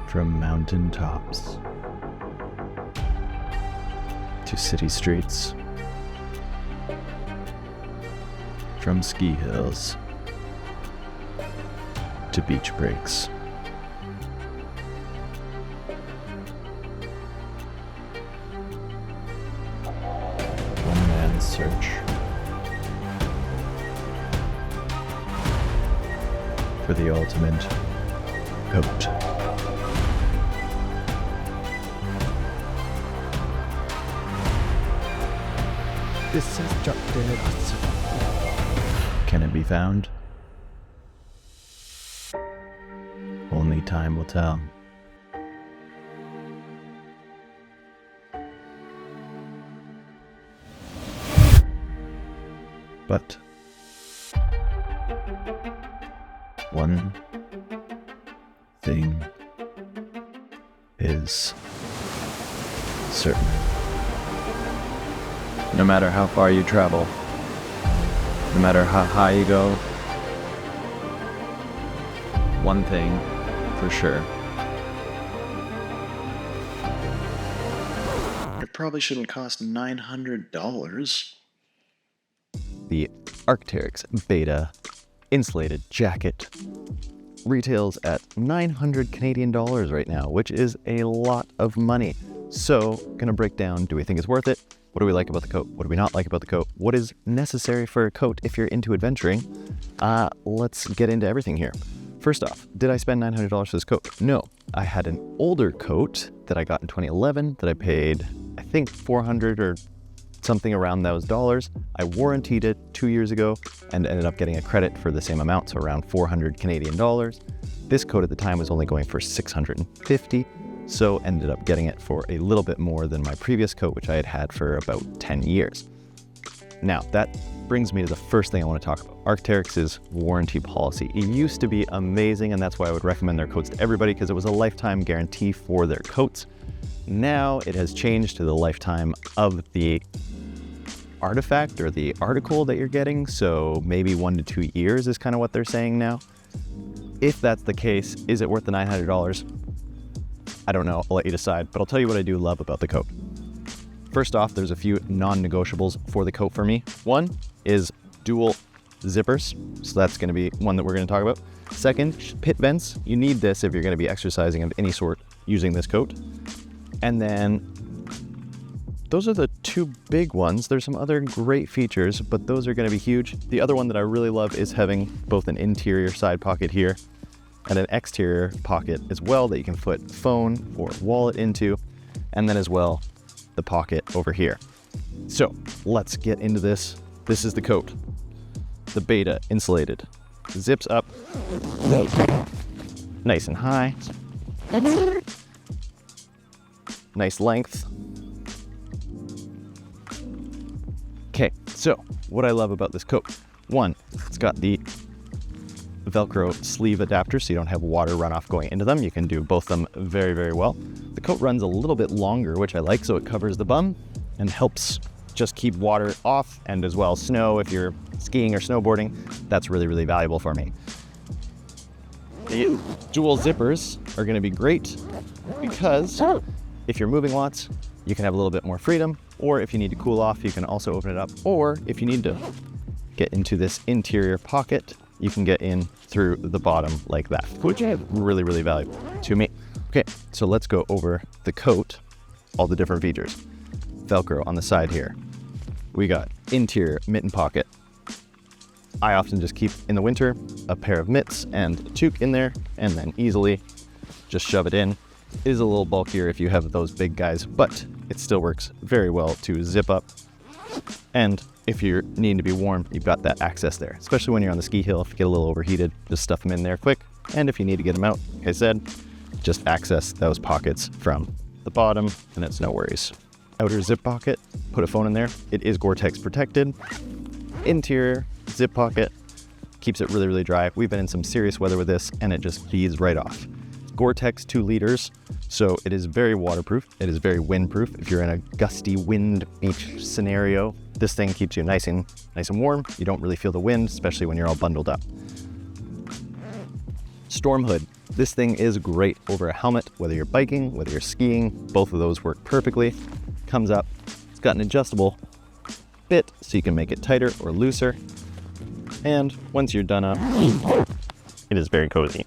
From mountain tops to city streets, from ski hills to beach breaks. One man's search for the ultimate coat. This is Jacket. Can it be found? Only time will tell. But one thing is certain. No matter how far you travel, no matter how high you go, one thing for sure. It probably shouldn't cost $900. The Arcteryx Beta Insulated Jacket retails at 900 Canadian dollars right now, which is a lot of money. So, gonna break down, do we think it's worth it? What do we like about the coat? What do we not like about the coat? What is necessary for a coat if you're into adventuring? Let's get into everything here. First off, did I spend $900 for this coat? No. I had an older coat that I got in 2011 that I paid, I think, $400 or something around those dollars. I warrantied it 2 years ago and ended up getting a credit for the same amount, so around 400 Canadian dollars. This coat at the time was only going for 650, so ended up getting it for a little bit more than my previous coat, which I had had for about 10 years. Now, that brings me to the first thing I want to talk about, Arcteryx's warranty policy. It used to be amazing, and that's why I would recommend their coats to everybody, because it was a lifetime guarantee for their coats. Now it has changed to the lifetime of the artifact or the article that you're getting, so maybe 1 to 2 years is kind of what they're saying now. If that's the case, is it worth the $900? I don't know, I'll let you decide, but I'll tell you what I do love about the coat. First off, there's a few non-negotiables for the coat for me. One is dual zippers, so that's going to be one that we're going to talk about. Second, pit vents. You need this if you're going to be exercising of any sort using this coat. And then those are the two big ones. There's some other great features, but those are going to be huge. The other one that I really love is having both an interior side pocket here and an exterior pocket as well that you can put phone or wallet into, and then as well the pocket over here. So let's get into this. This is the coat, the Beta Insulated. Zips up nice and high, nice length. Okay, so what I love about this coat, one, it's got the Velcro sleeve adapter, so you don't have water runoff going into them. You can do both of them very, very well. The coat runs a little bit longer, which I like, so it covers the bum and helps just keep water off, and as well snow if you're skiing or snowboarding. That's really, really valuable for me. The dual zippers are going to be great because if you're moving lots, you can have a little bit more freedom, or if you need to cool off, you can also open it up, or if you need to get into this interior pocket, you can get in through the bottom like that, which is really, really valuable to me. Okay, so let's go over the coat, all the different features. Velcro on the side here. We got interior mitten pocket. I often just keep in the winter a pair of mitts and a toque in there, and then easily just shove it in. It is a little bulkier if you have those big guys, but it still works very well to zip up. And if you're needing to be warm, you've got that access there, especially when you're on the ski hill. If you get a little overheated, just stuff them in there quick. And if you need to get them out, like I said, just access those pockets from the bottom, and it's no worries. Outer zip pocket, put a phone in there. It is Gore-Tex protected. Interior zip pocket, keeps it really, really dry. We've been in some serious weather with this, and it just feeds right off. Gore-Tex 2 liters, so it is very waterproof. It is very windproof. If you're in a gusty wind beach scenario, this thing keeps you nice and warm. You don't really feel the wind, especially when you're all bundled up. storm hood. This thing is great over a helmet, whether you're biking, whether you're skiing, both of those work perfectly. Comes up, it's got an adjustable bit so you can make it tighter or looser. And once you're done up, it is very cozy.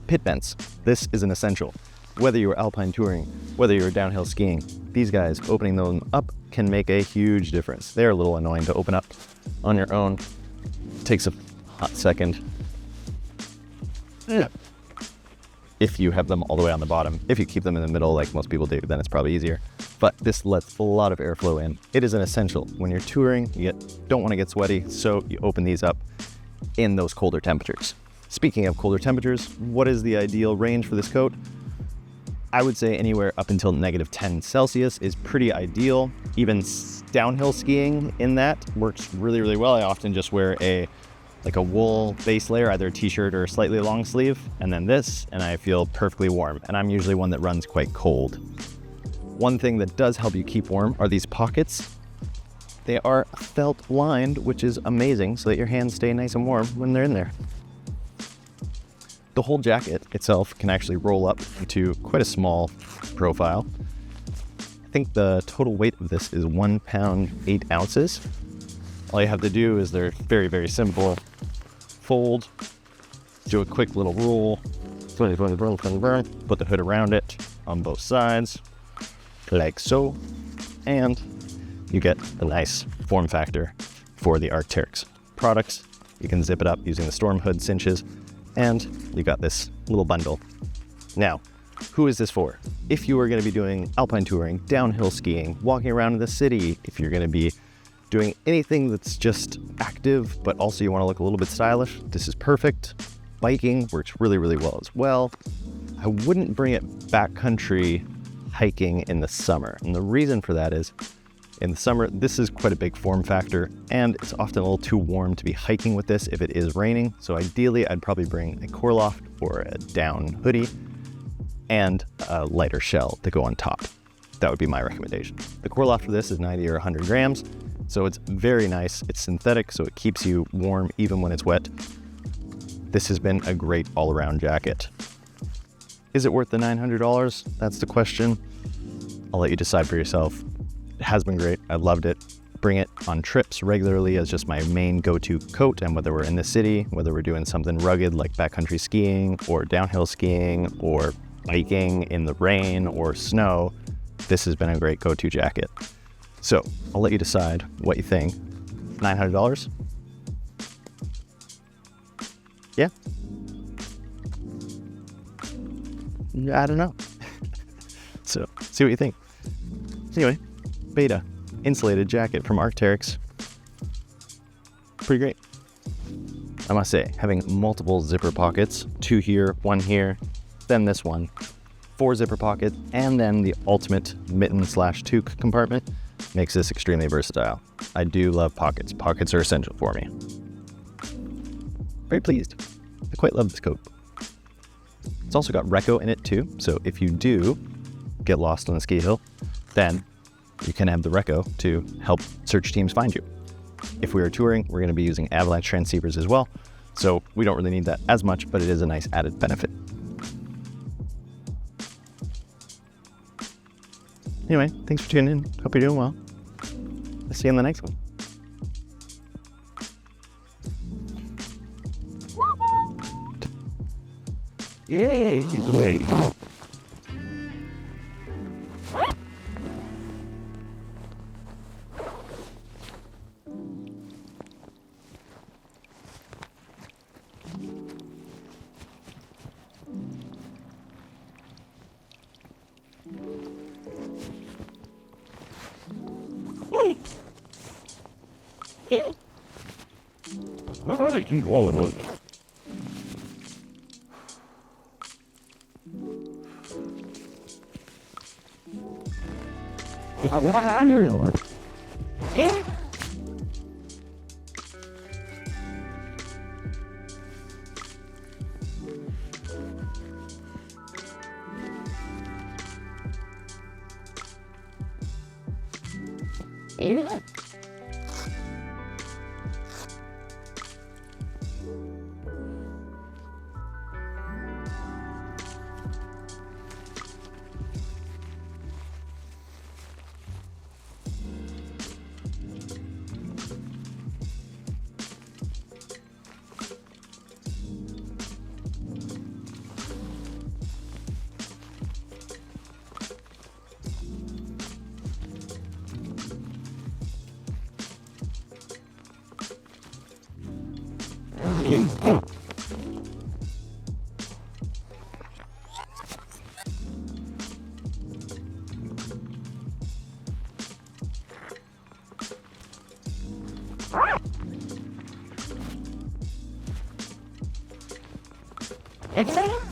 Pit vents. This is an essential. Whether you're alpine touring, whether you're downhill skiing, these guys opening them up can make a huge difference. They're a little annoying to open up on your own. Takes a hot second. If you have them all the way on the bottom. If you keep them in the middle like most people do, then it's probably easier. But this lets a lot of airflow in. It is an essential. When you're touring, you don't want to get sweaty, so you open these up in those colder temperatures. Speaking of colder temperatures, what is the ideal range for this coat? I would say anywhere up until -10 Celsius is pretty ideal. Even downhill skiing in that works really, really well. I often just wear a wool base layer, either a t-shirt or a slightly long sleeve, and then this, and I feel perfectly warm. And I'm usually one that runs quite cold. One thing that does help you keep warm are these pockets. They are felt lined, which is amazing, so that your hands stay nice and warm when they're in there. The whole jacket itself can actually roll up into quite a small profile. I think the total weight of this is 1 pound, 8 ounces. All you have to do is they're very, very simple. Fold, do a quick little roll, put the hood around it on both sides, like so, and you get a nice form factor for the Arcteryx products. You can zip it up using the storm hood cinches, and you got this little bundle. Now, who is this for? If you are going to be doing alpine touring, downhill skiing, walking around in the city, if you're going to be doing anything that's just active, but also you want to look a little bit stylish, this is perfect. Biking works really, really well as well. I wouldn't bring it backcountry hiking in the summer. And the reason for that is, in the summer, this is quite a big form factor, and it's often a little too warm to be hiking with this if it is raining. So ideally, I'd probably bring a Coreloft or a down hoodie and a lighter shell to go on top. That would be my recommendation. The Coreloft for this is 90 or 100 grams, so it's very nice. It's synthetic, so it keeps you warm even when it's wet. This has been a great all-around jacket. Is it worth the $900? That's the question. I'll let you decide for yourself. It has been great. I loved it. Bring it on trips regularly as just my main go-to coat, and whether we're in the city, whether we're doing something rugged like backcountry skiing or downhill skiing or biking in the rain or snow, this has been a great go-to jacket. So I'll let you decide what you think. $900? Yeah? I don't know. So see what you think. Anyway, Beta Insulated Jacket from Arcteryx. Pretty great. I must say, having multiple zipper pockets, 2 here, 1 here, then this one, 4 zipper pockets, and then the ultimate mitten/toque compartment makes this extremely versatile. I do love pockets. Pockets are essential for me. Very pleased. I quite love this coat. It's also got Reco in it too, so if you do get lost on the ski hill, then you can have the Reco to help search teams find you. If we are touring, we're going to be using avalanche transceivers as well, so we don't really need that as much, but it is a nice added benefit. Anyway, thanks for tuning in. Hope you're doing well. I'll see you on the next one. Yay! Wait. I can go with it. Excellent.